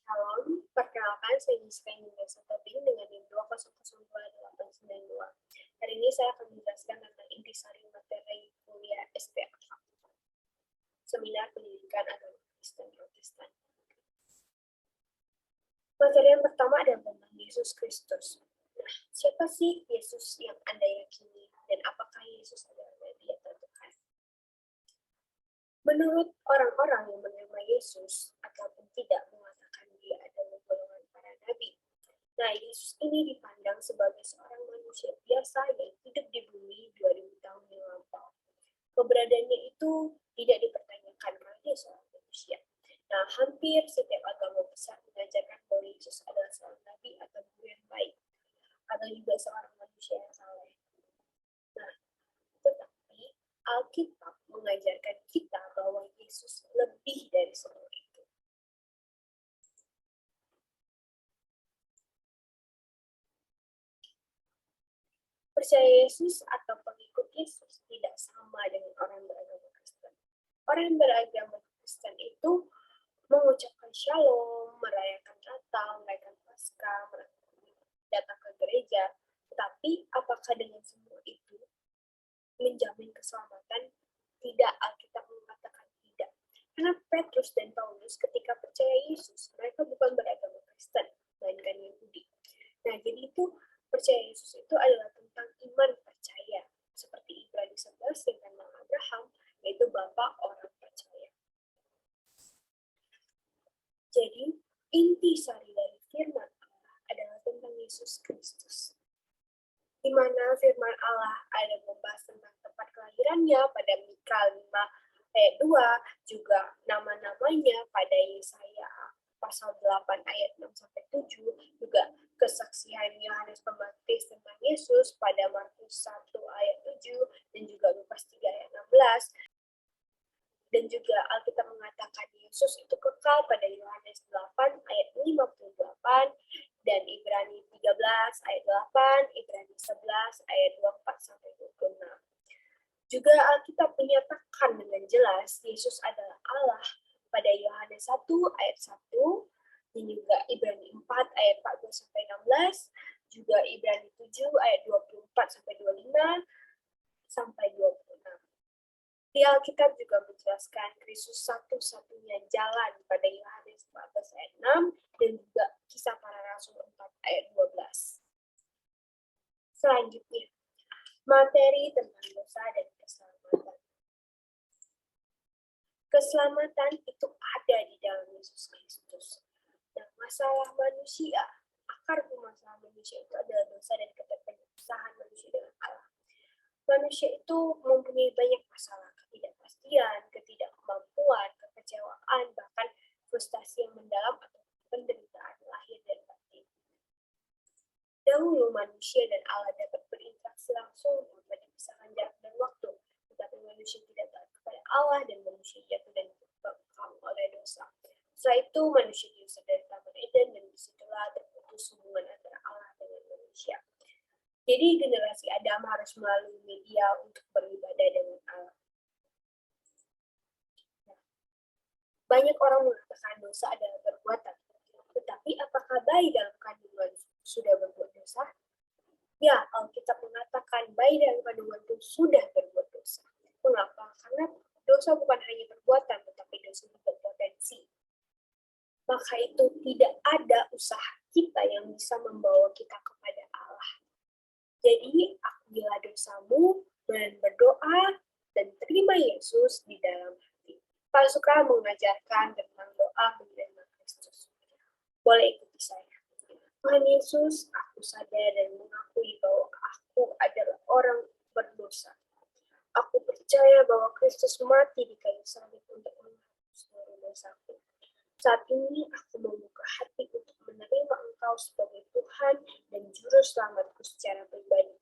Shalom, perkenalkan saya Jessica Indonesia Tobing dengan NIM 2002892. Hari ini saya akan menjelaskan tentang intisari materi kuliah SPA, Seminar Pendidikan Agama Kristen Protestan. Materi yang pertama adalah tentang Yesus Kristus. Nah, siapa sih Yesus yang Anda yakini dan apakah Yesus adalah Nabi atau Tuhan? Menurut orang-orang yang menerima Yesus ataupun tidak mengatakan dia adalah golongan para nabi. Nah, Yesus ini dipandang sebagai seorang manusia biasa yang hidup di bumi 2000 tahun yang lampau. Keberadaannya itu tidak dipertanyakan karena dia seorang manusia. Nah, hampir setiap agama besar mengajarkan bahwa Yesus adalah seorang nabi atau guru yang baik, atau juga seorang manusia yang saleh. Nah, tetapi Alkitab mengajarkan kita bahwa Yesus lebih dari semua itu. Percaya Yesus atau pengikut Yesus tidak sama dengan orang beragama Kristen. Orang beragama Kristen itu mengucapkan shalom, merayakan Natal, merayakan Paskah, datang ke gereja. Tetapi apakah dengan semua itu menjamin keselamatan? Tidak, Alkitab mengatakan tidak. Karena Petrus dan Paulus ketika percaya Yesus, mereka bukan beragama Kristen, melainkan Yahudi. Nah, jadi itu percaya Yesus itu adalah tentang iman percaya. Seperti Ibrani 11 tentang Abraham, yaitu Bapa orang percaya. Jadi, inti sari dari firman Allah adalah tentang Yesus Kristus. Di mana firman Allah ada membahas tentang tempat kelahirannya pada Mika 5 ayat 2, juga nama-namanya pada Yesaya pasal 8 ayat 6-7, juga kesaksian Yohanes Pembaptis tentang Yesus pada Markus 1 ayat 7, dan juga Lukas 3 ayat 16. Dan juga Alkitab mengatakan Yesus itu kekal pada Yohanes 8 ayat 58, dan Ibrani 13 ayat 8, Ibrani 11 ayat 24-26. Juga Alkitab menyatakan dengan jelas Yesus adalah Allah pada Yohanes 1 ayat 1, dan juga Ibrani 4 ayat 14-16, juga Ibrani 7 ayat 24-25 sampai 26. Di Alkitab juga menjelaskan Kristus satu-satunya jalan pada Yohanes 14 ayat 6 dan juga Kisah Para Rasul 4 ayat 12. Selanjutnya, materi tentang dosa dan keselamatan. Keselamatan itu ada di dalam Yesus Kristus. Dan masalah manusia, akar permasalahan manusia itu adalah dosa dan keterpisahan manusia dengan Allah. Manusia itu mempunyai banyak masalah, ketidakpastian, ketidakmampuan, kekecewaan, bahkan frustasi yang mendalam atau penderitaan lahir dan batin. Dahulu manusia dan Allah dapat berinteraksi langsung tanpa dipisahkan jarak dan waktu, tetapi manusia tidak taat kepada Allah dan manusia jatuh dan terkekang oleh dosa. Setelah itu manusia diusir dari Taman Eden dan disitulah terputus hubungan antara Allah dengan manusia. Jadi generasi Adam harus melalui media untuk beribadah dengan Allah. Banyak orang mengatakan dosa adalah perbuatan. Tetapi apakah bayi dalam kandungan sudah berbuat dosa? Ya, Alkitab mengatakan bayi dalam kandungan itu sudah berbuat dosa. Mengapa? Karena dosa bukan hanya perbuatan, tetapi dosa juga potensi. Maka itu tidak ada usaha kita yang bisa membawa kita kepada Allah. Jadi, akui dosamu dan berdoa dan terima Yesus di dalam hati. Pak Sukra mengajarkan tentang doa menerima Kristus. Boleh ikuti saya. Tuhan Yesus, aku sadar dan mengakui bahwa aku adalah orang berdosa. Aku percaya bahwa Kristus mati di kayu salib untuk menghapus seluruh dosaku. Saat ini aku membuka hati untuk menerima Engkau sebagai Tuhan dan Juru Selamatku secara pribadi.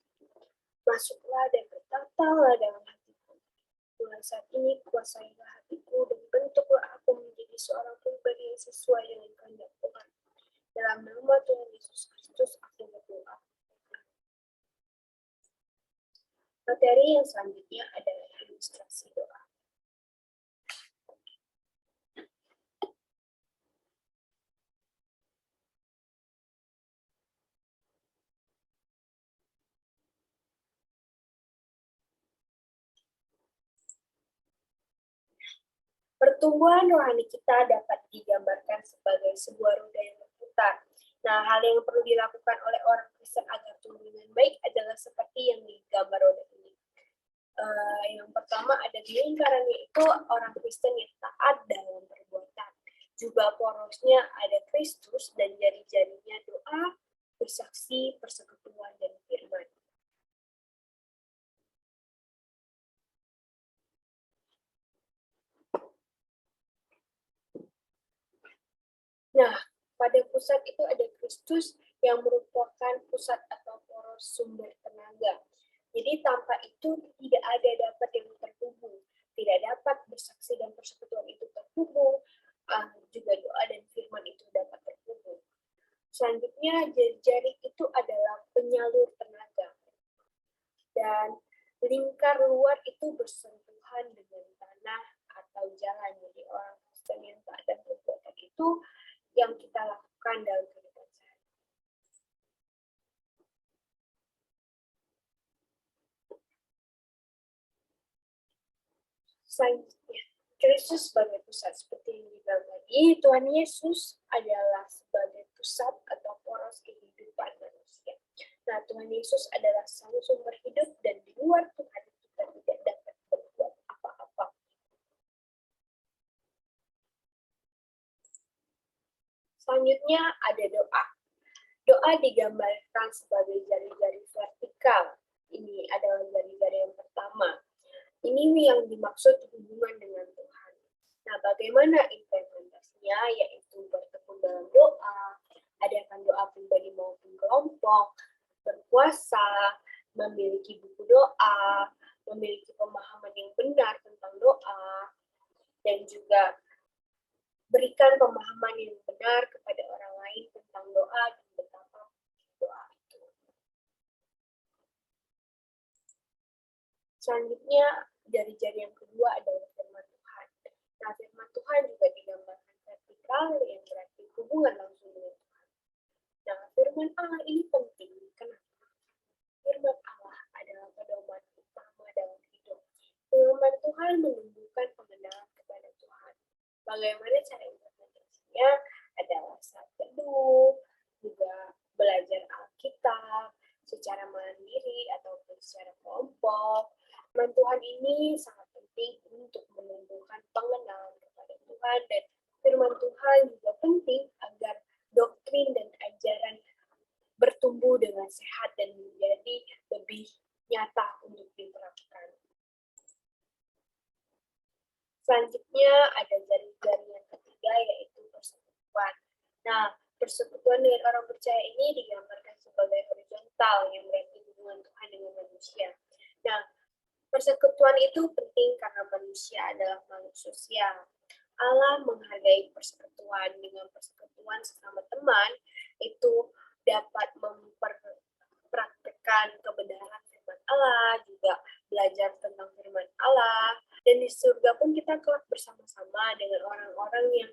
Masuklah dan bertatalah dalam hatiku. Mulai saat ini kuasailah hatiku dan bentuklah aku menjadi seorang pribadi yang sesuai dengan kehendak Tuhan. Dalam nama Tuhan Yesus Kristus aku berdoa. Materi yang selanjutnya adalah ilustrasi doa. Pertumbuhan rohani kita dapat digambarkan sebagai sebuah roda yang berputar. Nah, hal yang perlu dilakukan oleh orang Kristen agar tumbuh dengan baik adalah seperti yang digambar roda ini. Yang pertama ada di lingkarannya itu orang Kristen yang taat dalam perbuatan. Juga porosnya ada Kristus dan jari-jarinya doa, bersaksi, persekutuan, dan firman. Nah, pada pusat itu ada Kristus yang merupakan pusat atau poros sumber tenaga. Jadi tanpa itu tidak ada dapat yang terhubung, tidak dapat bersaksi dan persekutuan itu terhubung, juga doa dan firman itu dapat terhubung. Selanjutnya jari-jari itu adalah penyalur tenaga dan lingkar luar itu bersentuhan dengan tanah atau jalan. Jadi orang Kristen yang tak ada perbuatan itu yang kita lakukan dalam kehidupan sehari. Selanjutnya, Kristus sebagai pusat seperti yang dibilang tadi, Tuhan Yesus adalah sebagai pusat atau poros kehidupan manusia. Nah, Tuhan Yesus adalah sang sumber hidup dan di luar Tuhan kita tidak dapat berbuat apa-apa. Selanjutnya ada doa. Doa digambarkan sebagai jari-jari vertikal. Ini adalah jari-jari yang pertama. Ini yang dimaksud hubungan dengan Tuhan. Nah, bagaimana implementasinya? Yaitu bertemu dalam doa, adakan doa pribadi maupun kelompok, berpuasa, memiliki buku doa, memiliki pemahaman yang benar tentang doa, dan juga berikan pemahaman yang benar kepada orang lain tentang doa dan betapa doa itu. Selanjutnya, jari-jari yang kedua adalah firman Tuhan. Nah, firman Tuhan juga digambarkan vertikal yang berarti hubungan langsung dengan Tuhan. Nah, firman Allah ini penting. Kenapa? Firman Allah adalah pedoman utama dalam hidup. Firman Tuhan menumbuhkan pengenalan kepada Tuhan. Bagaimana cara implementasinya? Adalah saat teduh, juga belajar Alkitab secara mandiri ataupun secara kelompok. Firman Tuhan ini sangat penting untuk menumbuhkan pengenalan kepada Tuhan, dan firman Tuhan juga penting agar doktrin dan ajaran bertumbuh dengan sehat dan menjadi lebih nyata untuk diterapkan. Selanjutnya ada jari-jari yang ketiga yaitu persekutuan. Nah, persekutuan dengan orang percaya ini digambarkan sebagai horizontal yang berarti hubungan Tuhan dengan manusia. Nah, persekutuan itu penting karena manusia adalah makhluk sosial. Allah menghargai persekutuan. Dengan persekutuan sesama teman itu dapat mempraktekkan kebenaran firman Allah, juga belajar tentang firman Allah, dan di surga pun kita kelak bersama-sama dengan orang-orang yang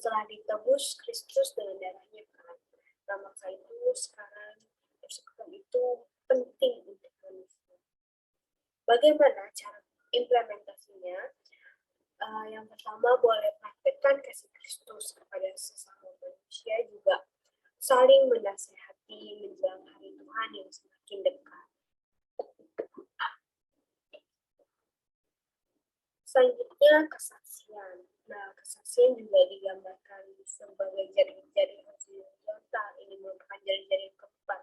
telah ditebus Kristus dengan darahnya kan. Nah, maka itu sekarang persekutuan itu penting untuk manusia. Bagaimana cara implementasinya? Yang pertama, boleh praktekkan kasih Kristus kepada sesama manusia, juga saling menasehati menjelang hari Tuhan yang semakin dekat. Selanjutnya, kesaksian. Nah, kesaksian juga digambarkan sebagai jari-jari horizontal. Ini merupakan jari-jari yang keempat.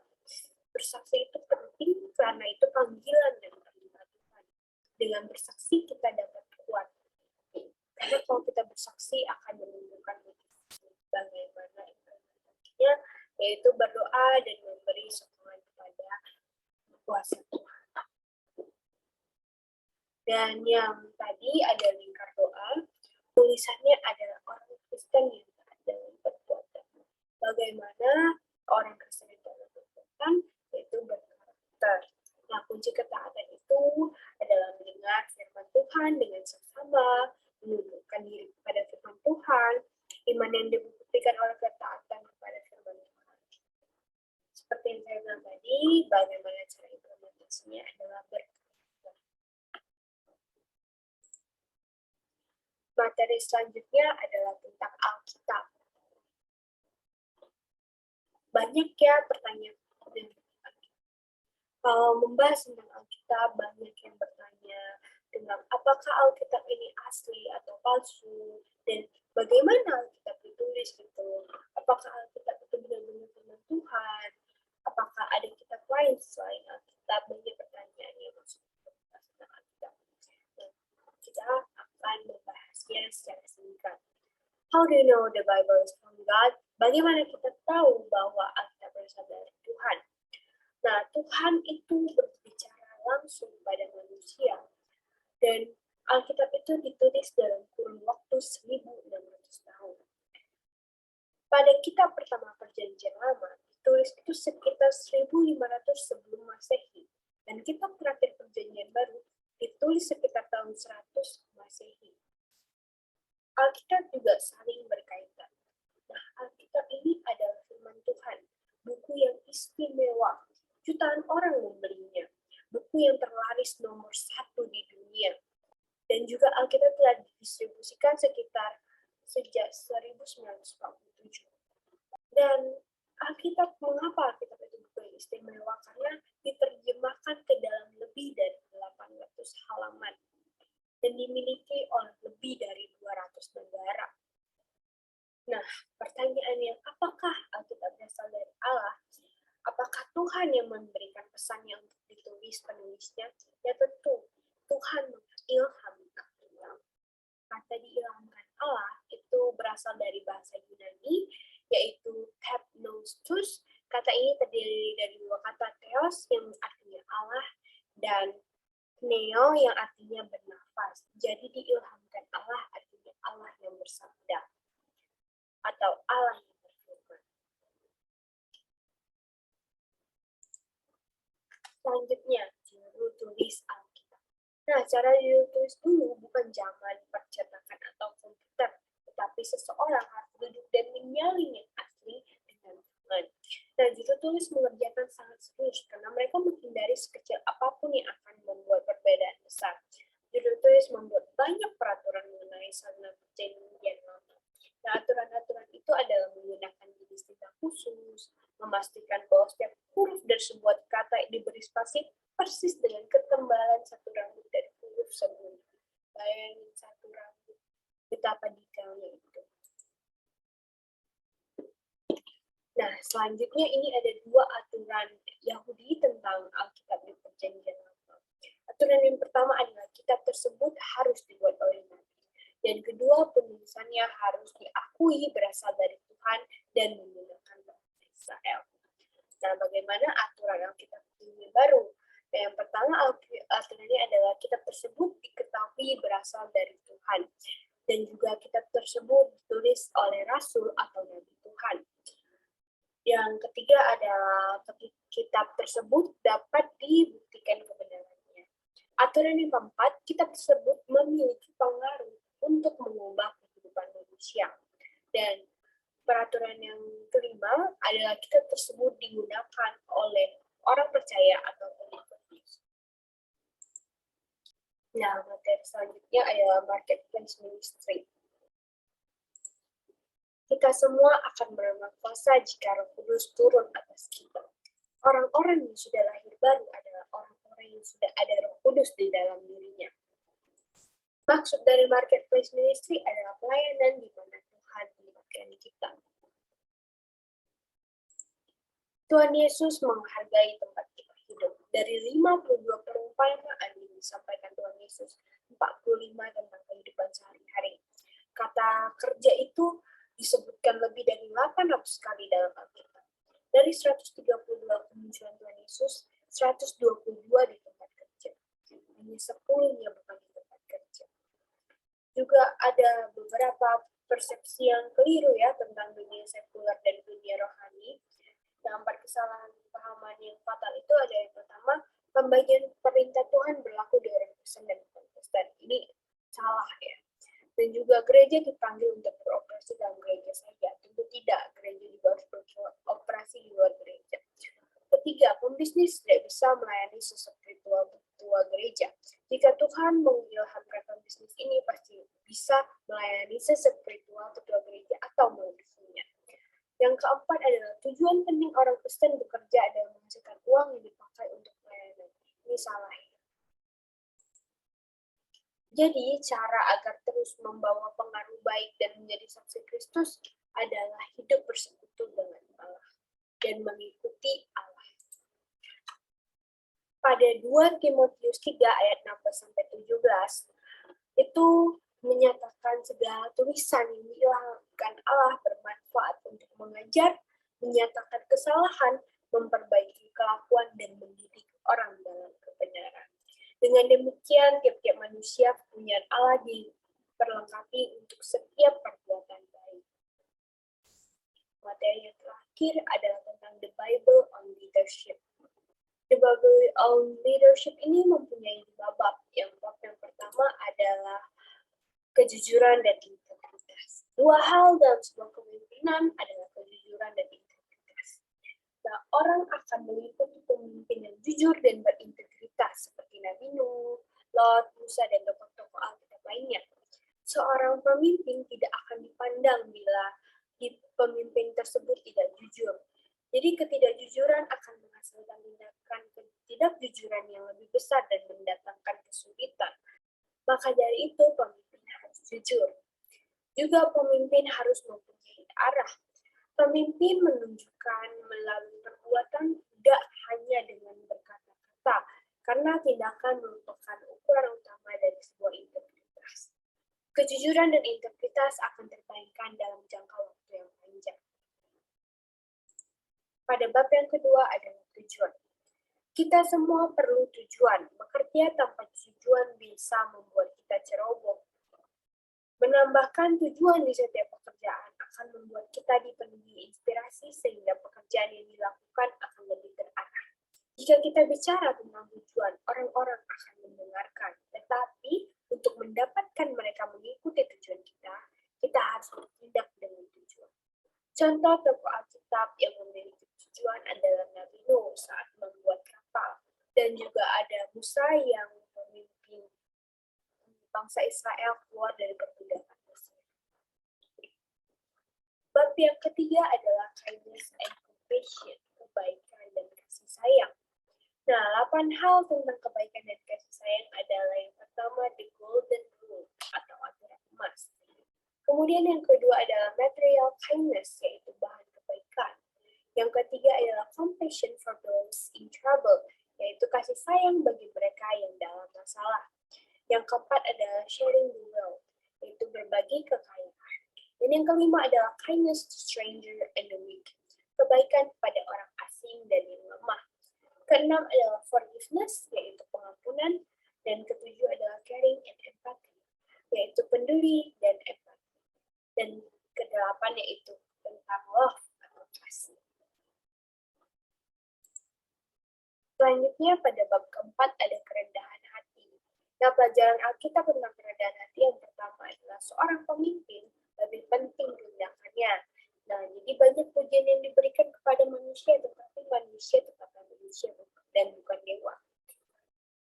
Bersaksi itu penting karena itu panggilan dan perintah Tuhan. Dengan bersaksi kita dapat kuat. Karena kalau kita bersaksi akan menimbulkan motivasi. Bagaimana implementasinya? Yaitu berdoa dan memberi sokongan kepada kuasa Tuhan. Dan yang tadi ada lingkar doa, tulisannya adalah orang Kristen yang taat dalam perbuatan. Bagaimana orang Kristen itu dalam perbuatan? Yaitu berkarakter. Nah, kunci ketaatan itu adalah mendengar firman Tuhan dengan seksama, menundukkan diri kepada firman Tuhan, iman yang dibuktikan oleh ketaatan kepada firman Tuhan. Seperti yang saya bilang tadi, bagaimana cara implementasinya adalah berkarakter. materi selanjutnya adalah tentang Alkitab. Banyak ya pertanyaan. Kalau membahas tentang Alkitab, banyak yang bertanya tentang apakah Alkitab ini asli atau palsu, dan bagaimana Alkitab ditulis gitu. Apakah Alkitab itu benar-benar firman Tuhan? Apakah ada kitab lain selain Alkitab? Banyak pertanyaan yang masuk tentang Alkitab. Nah, kita akan membahasnya secara singkat. How do you know the Bible is from God? Bagaimana kita tahu bahwa Alkitab berasal dari Tuhan? Nah, Tuhan itu berbicara langsung pada manusia. Dan Alkitab itu ditulis dalam kurun waktu 1600 tahun. Pada kitab pertama Perjanjian Lama, ditulis itu sekitar 1500 sebelum Masehi. Dan kitab terakhir Perjanjian Baru ditulis sekitar tahun 100 Masehi. Alkitab juga saling berkaitan. Nah, Alkitab ini adalah firman Tuhan, buku yang istimewa. Jutaan orang membelinya, buku yang terlaris nomor 1 di dunia. Dan juga Alkitab telah didistribusikan sejak 1947. Dan mengapa Alkitab itu buku yang istimewa? Karena diterjemahkan ke dalam lebih dari 800 halaman dan dimiliki oleh lebih dari 200 negara. Nah, pertanyaannya, apakah Alkitab berasal dari Allah? Apakah Tuhan yang memberikan pesannya untuk ditulis penulisnya? Ya tentu, Tuhan mengilhamkan Alkitab. Kata diilhamkan Allah itu berasal dari bahasa Yunani, yaitu thepnostos. Kata ini terdiri dari dua kata theos yang artinya Allah dan pneo yang artinya bernafas. Jadi diilhamkan Allah artinya Allah yang bersabda atau Allah yang berfirman. Selanjutnya, juru tulis Alkitab. Nah, cara juru tulis dulu bukan zaman percetakan atau komputer, tetapi seseorang harus duduk dan menyalin yang asli dengan tangan. Nah, juru tulis mengerjakan sangat serius karena mereka menghindari sekecil apapun yang akan membuat perbedaan besar. Juru tulis membuat banyak peraturan mengenai sarana perjanjian lama. Nah, aturan-aturan itu adalah menggunakan jenis tinta khusus, memastikan bahwa setiap huruf dari sebuah kata diberi spasi persis dengan ketembalan satu rambut dari huruf sebelumnya. Bayangin satu rambut, betapa detailnya itu. Nah, selanjutnya ini ada dua aturan Yahudi tentang Alkitab di Perjanjian Lama. Aturan yang pertama adalah kitab tersebut harus dibuat oleh Nabi. Dan kedua, penulisannya harus diakui berasal dari Tuhan dan menggunakan bahasa Israel. Nah, bagaimana aturan Alkitab ini baru? Nah, yang pertama, aturannya adalah kitab tersebut diketahui berasal dari Tuhan. Dan juga kitab tersebut ditulis oleh Rasul atau Nabi Tuhan. Yang ketiga adalah kitab tersebut dapat dibuktikan kebenarannya. Aturan yang keempat, kitab tersebut memiliki pengaruh untuk mengubah kehidupan manusia. Dan peraturan yang kelima adalah kitab tersebut digunakan oleh orang percaya atau pengikut Yesus. Nah, materi selanjutnya adalah marketplace ministry. Kita semua akan menerima kuasa jika Roh Kudus turun atas kita. Orang-orang yang sudah lahir baru adalah orang-orang yang sudah ada Roh Kudus di dalam dirinya. Maksud dari marketplace ministry adalah pelayanan di mana Tuhan melibatkan kita. Tuhan Yesus menghargai tempat kita hidup. Dari 52 perumpamaan yang disampaikan Tuhan Yesus, 45 tentang kehidupan sehari-hari. Kata kerja itu disebutkan lebih dari 800 kali dalam Alkitab. Dari 132 kemunculan Tuhan Yesus, 122 di tempat kerja. Hanya 10-nya bukan di tempat kerja. Juga ada beberapa persepsi yang keliru ya tentang dunia sekuler dan dunia rohani. Yang empat kesalahan pahaman yang fatal itu ada yang pertama, pembagian perintah Tuhan berlaku di orang Kristen dan Protestan. Ini salah ya. Dan juga gereja dipanggil untuk beroperasi dalam gereja saja. Tentu tidak, gereja juga harus beroperasi di luar gereja. Ketiga, pembisnis tidak bisa melayani sesuatu ketua gereja. Jika Tuhan mengilhamkan pembisnis ini, pasti bisa melayani sespiritual ketua gereja atau melebihinya. Yang keempat adalah tujuan penting orang Kristen bekerja adalah menghasilkan uang yang dipakai untuk pelayanan. Ini salah. Jadi, cara agar terus membawa pengaruh baik dan menjadi saksi Kristus adalah hidup bersekutu dengan Allah dan mengikuti Allah. Pada 2 Timotius 3 ayat 16-17, itu menyatakan segala tulisan yang diilhamkan Allah bermanfaat untuk mengajar, menyatakan kesalahan, memperbaiki kelakuan, dan mendidik orang dalam kebenaran. Dengan demikian, tiap-tiap manusia kepunyaan Allah diperlengkapi untuk setiap perbuatan baik. Materi yang terakhir adalah tentang The Bible on Leadership. The Bible on Leadership ini mempunyai 2 bab. Bab yang pertama adalah kejujuran dan integritas. 2 hal dalam sebuah kepemimpinan adalah kejujuran dan integritas. Nah, orang akan mengikuti pemimpin yang jujur dan berintegritas seperti Nabi Nuh, Lot, Musa, dan tokoh-tokoh Alkitab lainnya. Seorang pemimpin tidak akan dipandang bila pemimpin tersebut tidak jujur. Jadi ketidakjujuran akan menghasilkan tindakan ketidakjujuran yang lebih besar dan mendatangkan kesulitan. Maka dari itu pemimpin harus jujur. Juga pemimpin harus mempunyai arah. Pemimpin menunjukkan melalui perbuatan, tidak hanya dengan berkata-kata, karena tindakan merupakan ukuran utama dari sebuah integritas. Kejujuran dan integritas akan terpainkan dalam jangka waktu yang panjang. Pada bab yang kedua adalah tujuan. Kita semua perlu tujuan. Bekerja tanpa tujuan bisa membuat kita ceroboh. Menambahkan tujuan di setiap pekerjaan akan membuat kita dipenuhi inspirasi sehingga pekerjaan yang dilakukan akan lebih terarah. Jika kita bicara tentang tujuan, orang-orang akan mendengarkan. Tetapi untuk mendapatkan mereka mengikuti tujuan kita, kita harus bertindak dengan tujuan. Contoh tokoh Alkitab yang memiliki tujuan adalah Nabi Nuh saat membuat kapal, dan juga ada Musa yang memimpin bangsa Israel keluar dari perbudakan Mesir. Bab yang ketiga adalah kindness and compassion, kebaikan dan kasih sayang. Nah, 8 hal tentang kebaikan dan kasih sayang adalah yang pertama, the golden rule atau aturan emas. Kemudian yang kedua adalah material kindness, yaitu bahan kebaikan. Yang ketiga adalah compassion for those in trouble, yaitu kasih sayang bagi mereka yang dalam masalah. Yang keempat adalah sharing the wealth, yaitu berbagi kekayaan. Dan yang kelima adalah kindness to stranger and the weak, kebaikan kepada orang asing dan yang lemah. Keenam adalah forgiveness, yaitu pengampunan. Dan ketujuh adalah caring and empathy, yaitu peduli dan empati. Dan kedelapan yaitu tentang love atau kasih. Selanjutnya pada bab keempat ada kerendahan hati. Nah, pelajaran Alkitab tentang kerendahan hati yang pertama adalah seorang pemimpin lebih penting tindakannya. Nah, jadi banyak pujian yang diberikan kepada manusia, tetapi manusia tetaplah manusia dan bukan dewa.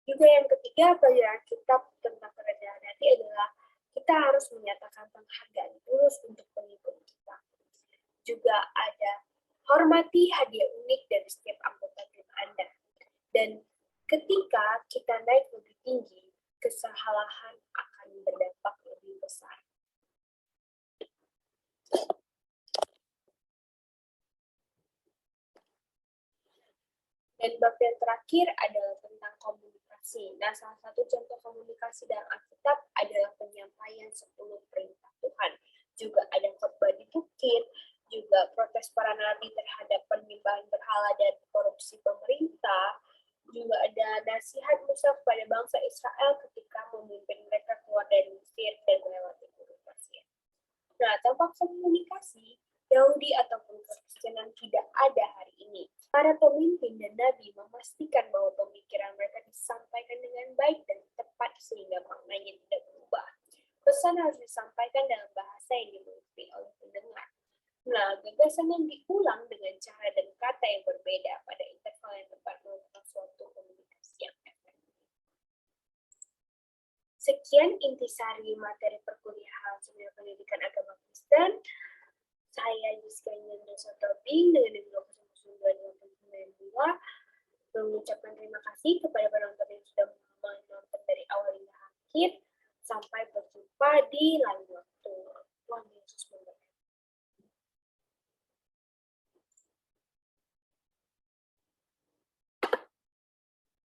Juga yang ketiga, pelajaran Alkitab tentang kerendahan hati adalah kita harus menyatakan penghargaan tulus untuk pengikut kita. Juga ada hormati hadiah unik dari setiap anggota tim Anda. Dan ketika kita naik lebih tinggi, kesalahan akan berdampak lebih besar. Dan bab yang terakhir adalah tentang komunikasi. Nah, salah satu contoh komunikasi dalam Alkitab adalah penyampaian 10 perintah Tuhan. Juga ada khotbah di bukit, juga protes para nabi terhadap penyembahan berhala dan korupsi pemerintah. Juga ada nasihat Musa kepada bangsa Israel ketika memimpin mereka keluar dari Mesir dan melewati gurun pasir. Nah, tanpa komunikasi, Yahudi ataupun Kristen tidak ada hari ini. Para pemimpin dan nabi memastikan bahwa pemikiran mereka disampaikan dengan baik dan tepat sehingga maknanya tidak berubah. Pesan harus disampaikan dalam bahasa yang dimengerti oleh pendengar. Nah, gagasan yang diulang dengan cara dan kata yang berbeda pada interval yang tepat merupakan suatu komunikasi yang efektif. Sekian intisari materi perkuliahan Seminar Pendidikan Agama Kristen. Saya Yiska Indonesia Tobing dengan nilai 0,92 mengucapkan terima kasih kepada penonton yang sudah menonton dari awal hingga akhir. Sampai berjumpa di lain